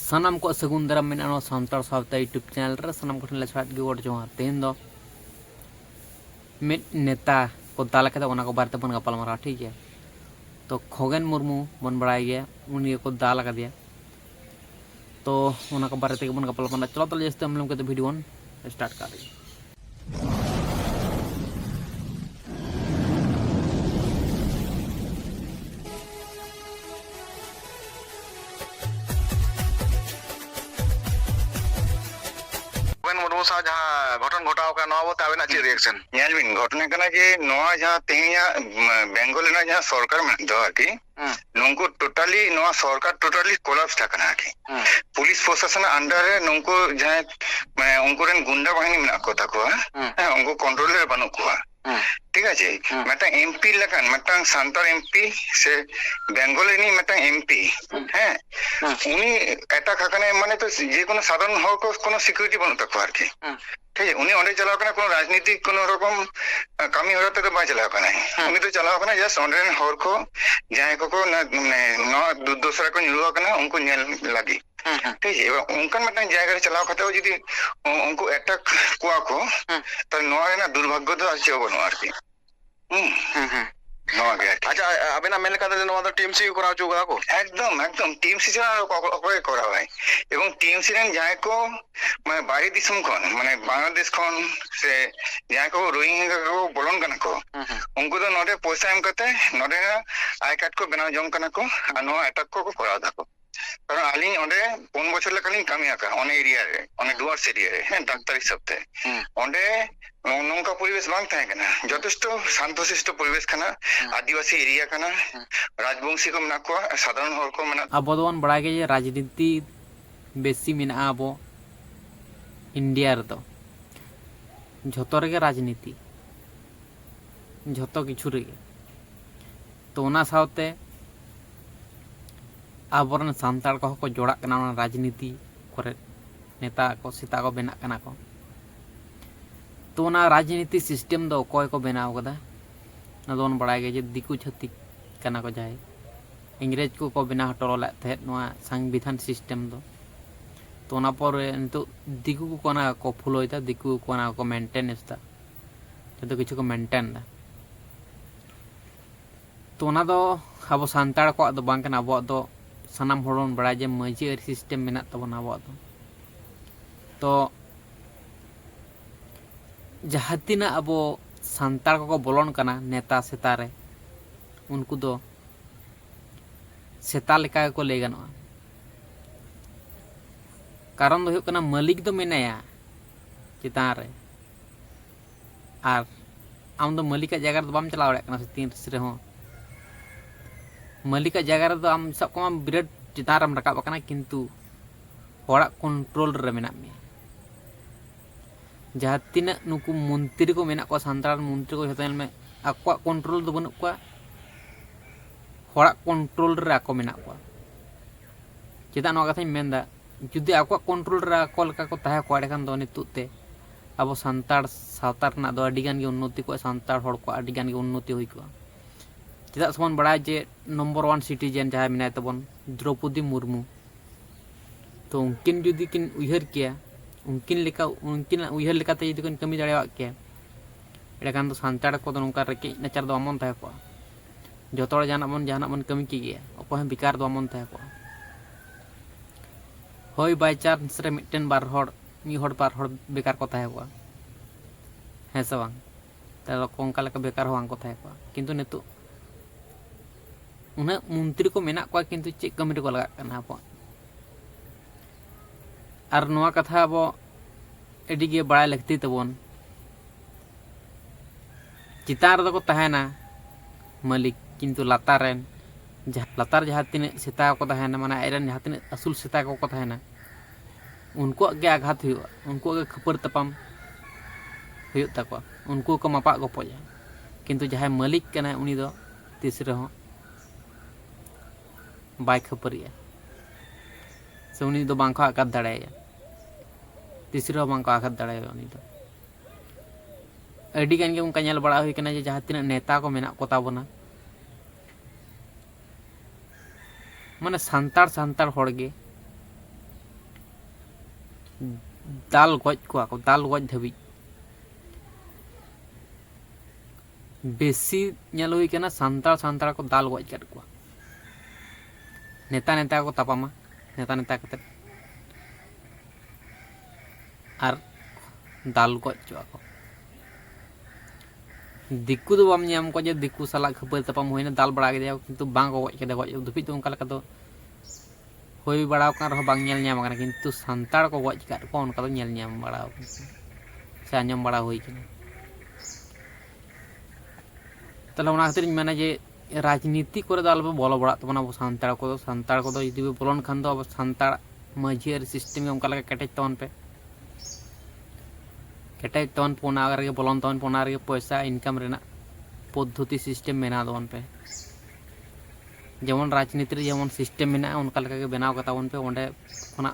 सनम को सगुन दाराम में सानताड़ सावता यूट्यूब चैनल रे सनम को ठेले छाट गे जोहार तेहन दो मिड नेता को दाला के ओना को बारते बन गपाल मारा ठीक है। तो खगेन मुर्मू बन बड़ाई गया उन्हीं को दाला का दिया तो ओना को बारते बन गपाल मारा। चलो तो जैसे हम लोग के तो वीडियो स्टार्ट कर रही है। जहाँ घटन घटाव का रिएक्शन घटना करना कि जहाँ तेहन बेंगल जहाँ सरकार नुको टोटाली सरकार टोटाली कोलाप्स पुलिस प्रशासन अंडर नुको जहाँ मैं उनको गुंडा बाहिनी में उनको कंट्रोल बनू को ठीक है मिट्टा एमपी लकान सानतार एमपी से बेंगल एमपी हैं उनी अटैक हकने माने तो जे कोनो साधारण हर को कोनो सिक्योरिटी बनू तक आरकी ठीक है उनी ओंडे चलाव कना कोनो राजनीतिक कोनो रकम कामी होते तो बाय चलाव कना उनी तो चलाव कना जस्ट ओंडे हर को जाय को न दूसरा को निरुवा कना उनको नेल लागी ठीक है उनका मतलब जगह चलाव खाते जुदी उनको अटैक कुआ को तो नोआ ना दुर्भाग्य तो आज बनो आरकी अच्छा अबेना मेन लेका तो टीएमसी कराव चुका को एकदम एकदम टीएमसी से कराव है एवं टीएमसी रन जाय को माने बाहरी दिसम खन माने बांग्लादेश खन से जाय को रोहिंग्या को बोलन कना को उनको तो नोडे पैसा एम करते नोडे आई कार्ड को बनाव जम कना को नो अटैक को कराव दा को कारण आलिन ओंडे 5 बछर लेकालिन कामी आका ओने एरिया रे ओने डुआर्स एरिया रे हैं डाक्टर हिसाब ते ओंडे नौका परिवेश बांग थाहे कना जथेष्ट शांतशिष्ट परिवेश कना आदिवासी एरिया कना राजवंशी को मना को साधारण हर को मना अब दोन बड़ा के राजनीति बेसी मेना अब इंडिया रे तो झोतो रे राजनीति झोतो किछु रे तो ओना सावते आबरन सानताड़ को जोड़ा कना राजनीति करे नेता को सीता को बेना कना को तो ना राजनीति सिस्टम दो कोई को बनाव कदा ना दोन बड़ा गे जे दिकु छतिक कना को जाए इंग्रेज को बना हटो ला थे संविधान सिस्टम दो तो ना पर तो दिकु को कोना को फुलोइता दिकु कोना को मेंटेनेंस दा तो किछु को मेंटेन दा तो ना दो अब सानताड़ को दो बांग कना अब दो सानाम होड़न बड़ा जे मजी आर सिस्टम मेना तबना अब तो जहाँ तीना अब सानताड़ को बोलन कना नेता सेता रे उनको दो सेता लेका को ले गनोआ कारण दो कना मालिक दो मेनाया चितान रे आर आम दो मालिक जगह दो बाम चलाव कना से तीन रे हो मालिक जगह रे दो आम सब को बिराट चितान रम रकाब कना किंतु होड़ा कंट्रोल रे मेना में जहाँ तीन नुकु मंत्री को मेना को सानताड़ मंत्री को जतन में आको कंट्रोल दो बनु को होड़ा कंट्रोल रे आको मेना को चेदा नो कथा मेनदा जुदी आको कंट्रोल रे आको लका को ताहे को एखान दो नितुते अब सानताड़ सावतार ना दो अडिगान के उन्नति को सानताड़ होड़ को अडिगान के उन्नति हुई को चेदा समन बड़ा जे नंबर 1 सिटीजन जहाँ मेना तबन द्रौपदी मुर्मू तो उनकिन जुदी किन उयहर किया उनकिन उयहर लेकाते यदि किन कमी दाड़ेवा के एडकान तो सानताड़ को नौका रेके नचार दो अमन ताहे को जोतोड़ जहाना बन कमी की गया अको हम बेकार दो अमन ताहे को होय बाय चांस रे मिटन बार हड़ मी हड़ बार हड़ बेकार को ताहे को है से बांग तालो कोंका लका बेकार होवां को ताहे को किंतु नेतु उन्हें मंत्री को मेना को किंतु चे कमी को लगा कना अब और नवा कथा अब एडी गे बड़ा लगती तबन चितार दो को तहना मालिक किंतु लातार जहाँ तीन सेता को तहना माने आयरन जहाँ तीन असूल सेता को तहना उनको आगे आघात हुआ उनको आगे खपर तपाम हुई तक उनको को मापा गपजा किंतु जहाँ मालिक कना उनी दो तीस रहो बाय खपरिया से उनी दो बांको आघात दाड़ाया तीसरा बांको आघात दाड़ाया उनी दो अड़ी गान गे उनका नेल बड़ा हुई कना जे जहाँ तिना नेता को मेना को ताबोना माने सांतार सांतार हड़ गे दाल गज को दाल गज धाबी बेसी नेल हुई कना सांतार सांतार को दाल गज कर को नेता नेता को तापामा नेता नेता कते आर दाल गज को दिक्कु दो बाम नाम को जे दिक्कु साला खबर तपाम होइना दाल बड़ा के किंतु बांग को गज के गज दुफी तो उनका लका दो होई बड़ा kan रह बांग नेल नाम kana किंतु सांतार को गज का को उनका तो नेल नाम बड़ा से आंजम बड़ा होई किना तले उना खातिर मेना जे राजनीति करे दाल पे बोलो बड़ा तबना अब सांतार को दो यदि बोलन खान दो अब सांतार माझी सिस्टम उनका लगा केटेज तवन पे केटेज तवन पोना के बोलन तवन पोना के पैसा इनकम रेना पद्धति सिस्टम मेना दवन पे जेमन राजनीति जेमन सिस्टम मेना उनका लगा के बनाव कतावन पे ओंडे खना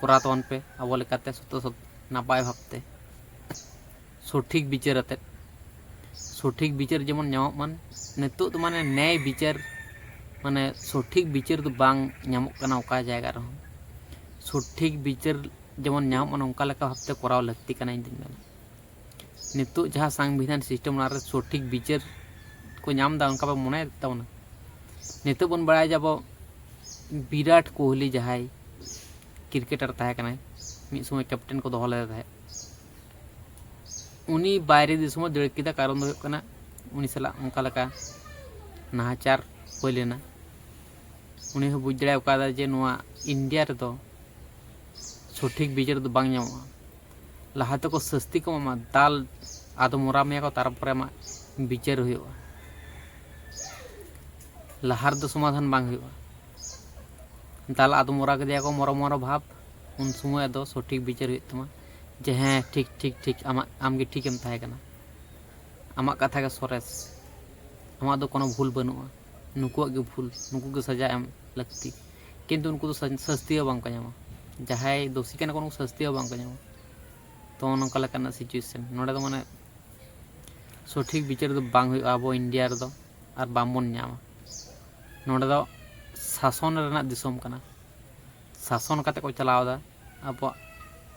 करा तवन पे अब लेकाते सत नापाय भाबते सठिक विचार अते सठिक विचार जेमन ᱧᱟᱢᱚᱜ मान नितो तो माने न्याय विचार माने सठिक विचार तो बांग ᱧᱟᱢᱚᱜ कना ओका जायगा रह सठिक विचार जेमन ᱧᱟᱢᱚᱜ मान ओका लेका भाबते कराव लगती कना इन दिन नितो जहां संविधान सिस्टम ना रे सठिक विचार को ᱧᱟᱢ दा उनका मने तावना नितो बन बड़ाय जब विराट कोहली जहाय क्रिकेटर ताहे कना मिद समय कैप्टन को दोहले ताहे उनी बायरे दिसम दड़ किदा कारण दो कना उनी सला उनका लका नाचार होइलेना उनी हो बुझ दड़ा उकादा जे नोआ इंडिया रे दो सठिक विचार दो बांग ᱧᱟᱢᱚᱜᱼᱟ लहा तो को सस्ती को मा दाल आदो मोरा में को तारपरे मा विचार हुआ लहार दो समाधान बांग हुआ दाल आदो मोरा के दिया को मोरो मोरो भाव उन समय दो सठिक विचार हुई तमा जे हाँ ठीक ठीक ठीक आमगे ठीक एम ताहे कना आमा कथा के सरेस आमा दो कोनो भूल बनुआ नुकुआ के भूल नुकु के सजा एम लगती किंतु उनको तो सस्ती बांग को ᱧᱟᱢᱟ जहाय दोषी कना कोनो सस्ती बांग को ᱧᱟᱢᱟ तो नोका लकाना सिचुएशन नोडे तो माने सठिक विचार दो बांग हुई आबो इंडिया रे दो आर बामबन ᱧामा नोडे दो शासन रेना दिसोम कना शासन कते को चलावदा आबो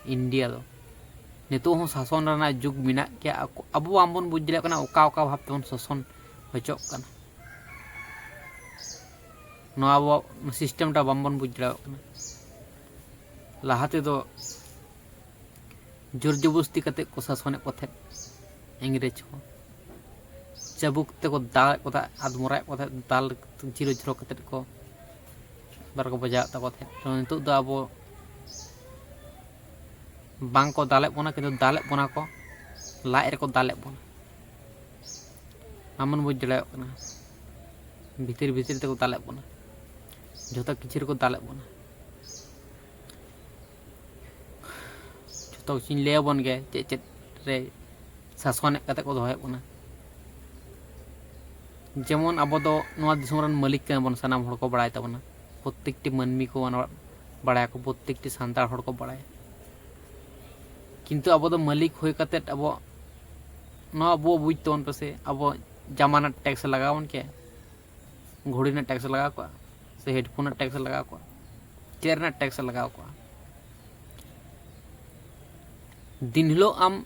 इंडिया दो नितो हो शासन रेना जुग मिना के अब आमबन बुझ दले कना ओका ओका भाव तन शासन होचोक कना नो अब सिस्टम टा बामबन बुझ दले कना लाहाते दो जोर जबरदस्ती कते को शासन को थे इंग्रेज को चाबुक ते को दाल को आदमरा को दाल जीरो जीरो कते को बार को बजा ता थे तो नितो दो अब बांग को दाले बोना किंतु दाले बोना को लाए रे को दाले बोना आमन बुझ दड़े कना भीतर भीतर ते को दाले बोना जोता किछिर को दाले बोना जोता चिन ले बन गे चे रे शासन कते को दोहे बोना जेमन अब दो नोआ दिसम रन मालिक के बन सनाम हड़ को बड़ाय तबना प्रत्येकटी मानमी को बड़ाय को प्रत्येकटी सांतार हड़ को बड़ाय किंतु अब तो मालिक होय कते अब न अब बुझ तोन पे से अब जमाना टैक्स लगावन के घोड़ी ना टैक्स लगा को से हेडफोन ना टैक्स लगा को चेयर ना टैक्स लगा को दिन हिलो आम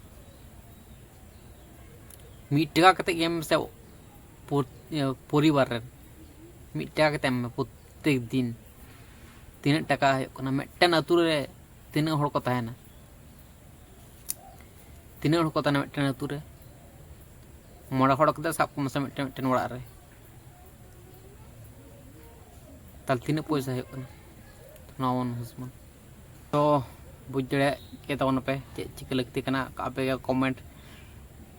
मिटका कते गेम से परिवार रे मिटका कते हम प्रत्येक दिन 3 टाका है कना मेटन अतुर रे 3 हड़ को ताहेना 3 हड़ को ताने मेटन अतुर रे मोड़ा हड़ कते साब को मसे मेटन ओड़ा रे ताल 3 पैसा है कना नवन हुस्मान तो बुझ दड़े के तवन पे चे चिक लगती कना आपे कमेंट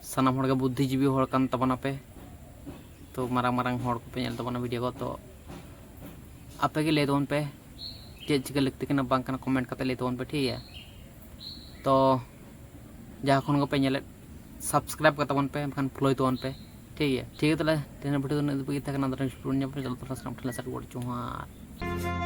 सनाम हड़ के बुद्धिजीवी हड़ कान तबना पे तो मारांग मारांग हड़ को पे नेल तबना वीडियो को तो आपे के ले दोन पे चे चिक लगती कना बांग कना कमेंट कते ले दोन पे ठीक है तो जहाँ खन को पे नेले सब्सक्राइब का तबन पे खान फ्लो तबन पे ठीक है तले तेना वीडियो ने बुगी तकना दरन स्टूडेंट ने पे चलतो सनाम ठला सर गोड़ चुहार